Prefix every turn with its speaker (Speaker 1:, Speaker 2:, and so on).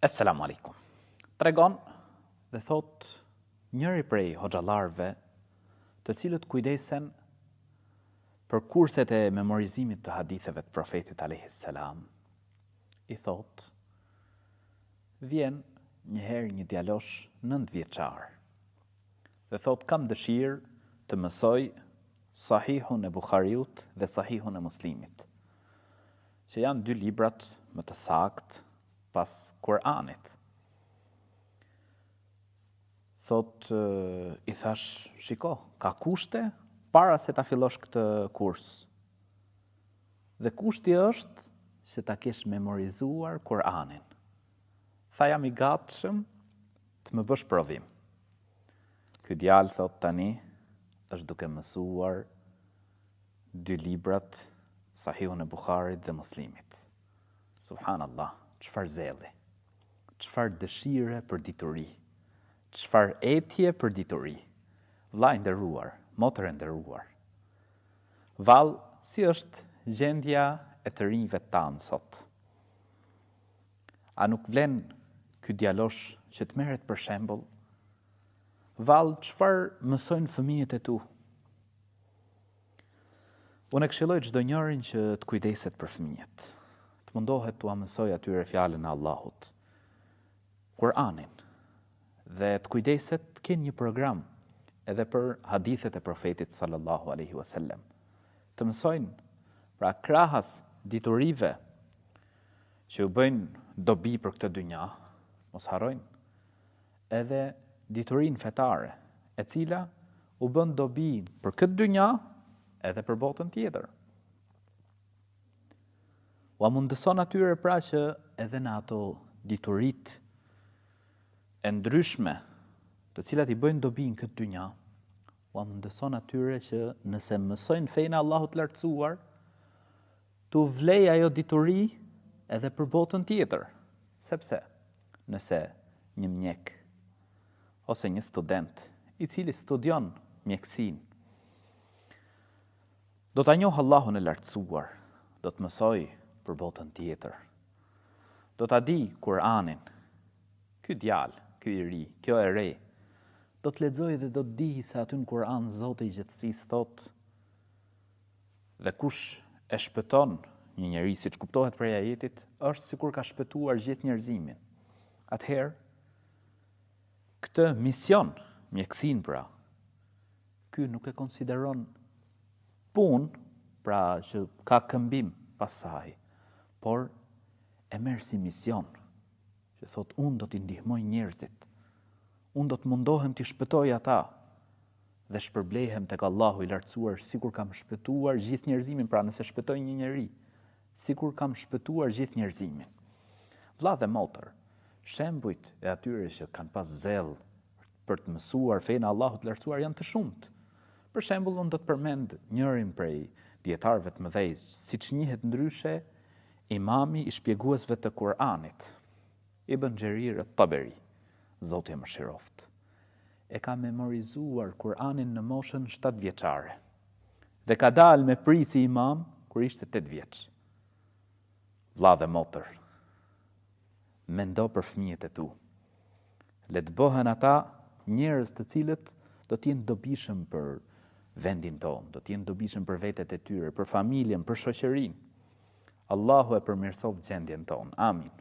Speaker 1: Assalamu alaikum. Tregon dhe thot njëri prej hoxhallarëve, të cilët kujdesen për kurset e memorizimit të haditheve të profetit alayhis salam, i thot, vjen njëherë një djalosh 9 vjeçar dhe thot kam dëshirë të mësoj Sahihun e Buhariut dhe Sahihun e Muslimit, që janë 2 librat më të saktë pas Kur'anit. Thot, i thash, shiko, ka kushte para se ta fillosh këtë kurs. Dhe kushti është se ta kesh memorizuar Kur'anin. Tha jam i gatshëm të më bësh provim. Ky djalë thot tani është duke mësuar 2 librat, Sahihun e Buharit dhe Muslimit. Subhanallah, çfarë zelli, çfarë dëshire për dituri, çfarë etje për dituri. Vllai i nderuar, motër e nderuar. Vallë, si është gjendja e të rinjve tanë sot? A nuk vlen ky djalosh që të merret për shembull? Vallë, çfarë mësojnë fëmijët e tu? Unë e këshilloj çdo njërin që të kujdeset për fëmijët, të mundohet t'u mësoj atyre fjalën e Allahut, Kur'anin, dhe të kujdeset të kenë një program edhe për hadithet e profetit sallallahu alaihi wasallam. Të mësojnë pra krahas diturive që u bëjnë dobi për këtë dynja, mos harrojnë edhe diturinë fetare, e cila u bën dobi për këtë dynja edhe për botën tjetër. Ua mundëson atyre pra që edhe në ato diturit e ndryshme të cilat i bëjnë dobi në këtë dynja, ua mundëson atyre që nëse mësojnë fejnë Allahut lartësuar, të vlej ajo dituri edhe për botën tjetër. Sepse nëse një mjek ose një student i cili studion mjekësinë, do ta njohë Allahun e lartësuar, do të mësoj për botën tjetër, do ta di Kur'anin, ky djalë, ky i ri, kjo e re, do të lexojë dhe do të di se aty në Kur'an Zoti i gjithësisë thot, dhe kush e shpëton një njeri, siç kuptohet prej ajetit, është sikur ka shpëtuar gjithë njerëzimin. Atëherë, këtë mision, mjekësinë pra, ky nuk e konsideron punë, pra që ka këmbim pas saj, por e merr si mision, që thot unë do t'i ndihmoj njerëzit, unë do të mundohem t'i shpëtoj ata dhe shpërblehem tek Allahu i lartësuar sikur kam shpëtuar gjithë njerëzimin, pra nëse shpëtoj një njeri, sikur kam shpëtuar gjithë njerëzimin. Vlla dhe motër, shembujt e atyre që kanë pas zell për të mësuar fenë e Allahut të lartësuar janë të shumtë. Për shembull, unë do të përmend njërin prej dietarëve të mëdhej, siç njihet ndryshe, imami i shpjeguesve të Kur'anit, Ibn Jarir at-Taberi, Zoti e mëshiroft. E ka memorizuar Kur'anin në moshën 7 vjeçare dhe ka dalë me pri si imam kur ishte 8 vjeç. Vlla dhe motër, mendo për fëmijët e tu. Le të bëhen ata njerëz të cilët do të jenë dobishëm për vendin tonë, do të jenë dobishëm për vetet e tyre, për familjen, për shoqërinë. Allahu e përmirësoft gjendjen tonë. Amin.